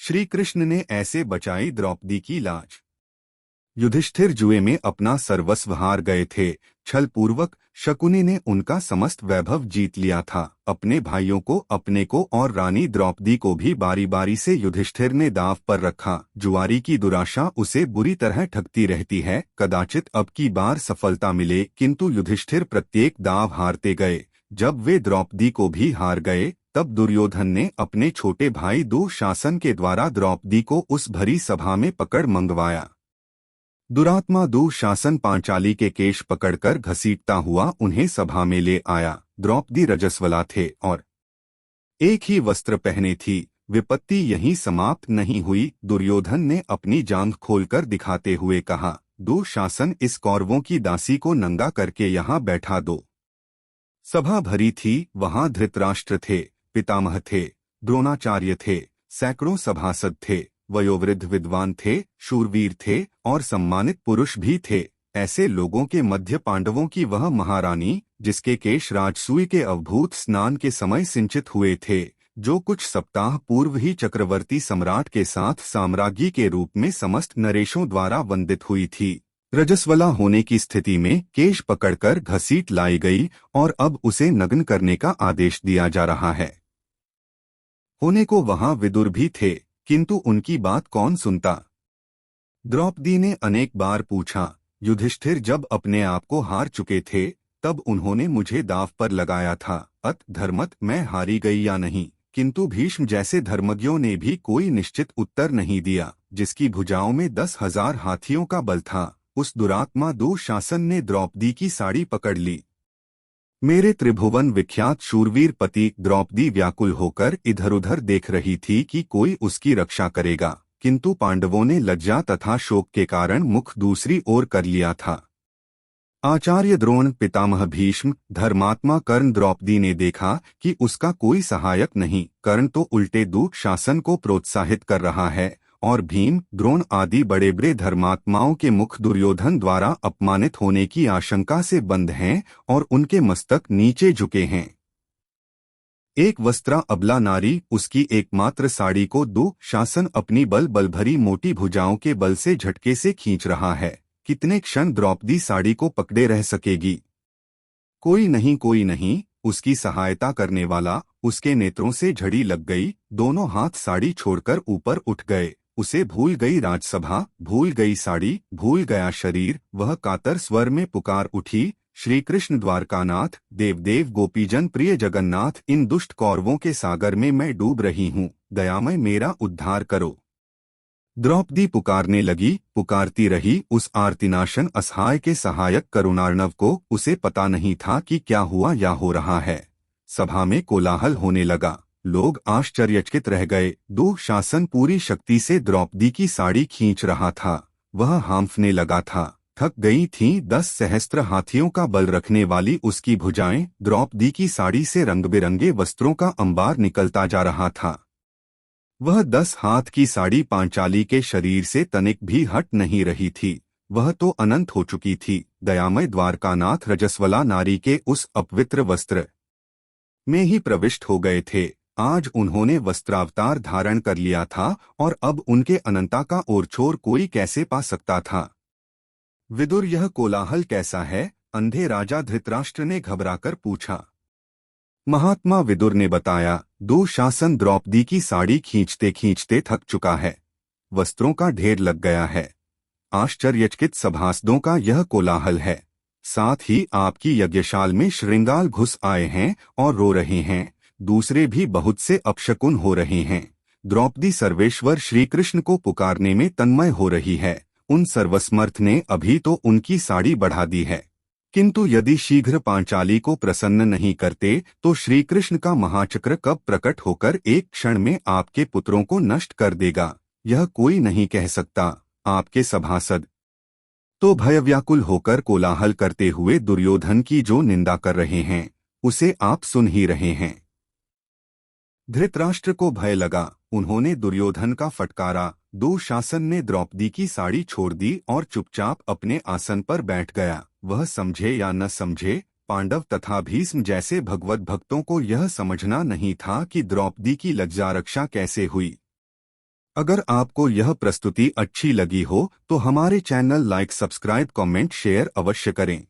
श्री कृष्ण ने ऐसे बचाई द्रौपदी की लाज। युधिष्ठिर जुए में अपना सर्वस्व हार गए थे। छल पूर्वक शकुनी ने उनका समस्त वैभव जीत लिया था। अपने भाइयों को, अपने को और रानी द्रौपदी को भी बारी बारी से युधिष्ठिर ने दांव पर रखा। जुआरी की दुराशा उसे बुरी तरह ठगती रहती है। कदाचित अब की बार सफलता मिले, किंतु युधिष्ठिर प्रत्येक दांव हारते गए। जब वे द्रौपदी को भी हार गए, तब दुर्योधन ने अपने छोटे भाई दुःशासन के द्वारा द्रौपदी को उस भरी सभा में पकड़ मंगवाया। दुरात्मा दुःशासन पांचाली के केश पकड़कर घसीटता हुआ उन्हें सभा में ले आया। द्रौपदी रजस्वला थे और एक ही वस्त्र पहने थी। विपत्ति यहीं समाप्त नहीं हुई। दुर्योधन ने अपनी जांघ खोलकर दिखाते हुए कहा, दुःशासन, इस कौरवों की दासी को नंगा करके यहाँ बैठा दो। सभा भरी थी। वहां धृतराष्ट्र थे, पितामह थे, द्रोणाचार्य थे, सैकड़ों सभासद थे, वयोवृद्ध विद्वान थे, शूरवीर थे और सम्मानित पुरुष भी थे। ऐसे लोगों के मध्य पांडवों की वह महारानी, जिसके केश राजसूय के अवभूत स्नान के समय सिंचित हुए थे, जो कुछ सप्ताह पूर्व ही चक्रवर्ती सम्राट के साथ साम्राज्ञी के रूप में समस्त नरेशों द्वारा वंदित हुई थी, रजस्वला होने की स्थिति में केश पकड़कर घसीट लाई गई और अब उसे नग्न करने का आदेश दिया जा रहा है। होने को वहां विदुर भी थे, किंतु उनकी बात कौन सुनता। द्रौपदी ने अनेक बार पूछा। युधिष्ठिर जब अपने आप को हार चुके थे, तब उन्होंने मुझे दांव पर लगाया था। अत धर्मत मैं हारी गई या नहीं, किंतु भीष्म जैसे धर्मज्ञों ने भी कोई निश्चित उत्तर नहीं दिया। जिसकी भुजाओं में 10,000 हाथियों का बल था, उस दुरात्मा दुःशासन ने द्रौपदी की साड़ी पकड़ ली। मेरे त्रिभुवन विख्यात शूरवीर पति। द्रौपदी व्याकुल होकर इधर उधर देख रही थी कि कोई उसकी रक्षा करेगा, किंतु पांडवों ने लज्जा तथा शोक के कारण मुख दूसरी ओर कर लिया था। आचार्य द्रोण, पितामह भीष्म, धर्मात्मा कर्ण। द्रौपदी ने देखा कि उसका कोई सहायक नहीं। कर्ण तो उल्टे दुःशासन को प्रोत्साहित कर रहा है और भीम, द्रोण आदि बड़े बड़े धर्मात्माओं के मुख दुर्योधन द्वारा अपमानित होने की आशंका से बंद हैं और उनके मस्तक नीचे झुके हैं। एक वस्त्रा अबला नारी, उसकी एकमात्र साड़ी को दुःशासन अपनी बल भरी मोटी भुजाओं के बल से झटके से खींच रहा है। कितने क्षण द्रौपदी साड़ी को पकड़े रह सकेगी? कोई नहीं, कोई नहीं, उसकी सहायता करने वाला। उसके नेत्रों से झड़ी लग गई। दोनों हाथ साड़ी छोड़कर ऊपर उठ गए। उसे भूल गई राजसभा, भूल गई साड़ी, भूल गया शरीर। वह कातर स्वर में पुकार उठी, श्री कृष्ण द्वारकानाथ, देवदेव, गोपीजन प्रिय जगन्नाथ, इन दुष्ट कौरवों के सागर में मैं डूब रही हूँ, दयामय मेरा उद्धार करो। द्रौपदी पुकारने लगी, पुकारती रही उस आर्तिनाशन असहाय के सहायक करुणार्णव को। उसे पता नहीं था कि क्या हुआ या हो रहा है। सभा में कोलाहल होने लगा। लोग आश्चर्यचकित रह गए। दुःशासन पूरी शक्ति से द्रौपदी की साड़ी खींच रहा था। वह हांफने लगा था। थक गई थीं 10 सहस्त्र हाथियों का बल रखने वाली उसकी भुजाएं। द्रौपदी की साड़ी से रंग बिरंगे वस्त्रों का अंबार निकलता जा रहा था। वह 10 हाथ की साड़ी पांचाली के शरीर से तनिक भी हट नहीं रही थी। वह तो अनंत हो चुकी थी। दयामय द्वारकानाथ रजस्वला नारी के उस अपवित्र वस्त्र में ही प्रविष्ट हो गए थे। आज उन्होंने वस्त्रावतार धारण कर लिया था और अब उनके अनंता का ओरछोर कोई कैसे पा सकता था। विदुर, यह कोलाहल कैसा है? अंधे राजा धृतराष्ट्र ने घबराकर पूछा। महात्मा विदुर ने बताया, दुःशासन द्रौपदी की साड़ी खींचते खींचते थक चुका है। वस्त्रों का ढेर लग गया है। आश्चर्यचकित सभासदों का यह कोलाहल है। साथ ही आपकी यज्ञशाल में श्रृंगाल घुस आए हैं और रो रहे हैं। दूसरे भी बहुत से अपशकुन हो रहे हैं। द्रौपदी सर्वेश्वर श्री कृष्ण को पुकारने में तन्मय हो रही है। उन सर्वसमर्थ ने अभी तो उनकी साड़ी बढ़ा दी है, किंतु यदि शीघ्र पांचाली को प्रसन्न नहीं करते तो श्री कृष्ण का महाचक्र कब प्रकट होकर एक क्षण में आपके पुत्रों को नष्ट कर देगा, यह कोई नहीं कह सकता। आपके सभासद तो भयव्याकुल होकर कोलाहल करते हुए दुर्योधन की जो निंदा कर रहे हैं, उसे आप सुन ही रहे हैं। धृतराष्ट्र को भय लगा। उन्होंने दुर्योधन का फटकारा। दुःशासन ने द्रौपदी की साड़ी छोड़ दी और चुपचाप अपने आसन पर बैठ गया। वह समझे या न समझे, पांडव तथा भीष्म जैसे भगवत भक्तों को यह समझना नहीं था कि द्रौपदी की लज्जा रक्षा कैसे हुई। अगर आपको यह प्रस्तुति अच्छी लगी हो तो हमारे channel like subscribe comment share अवश्य करें।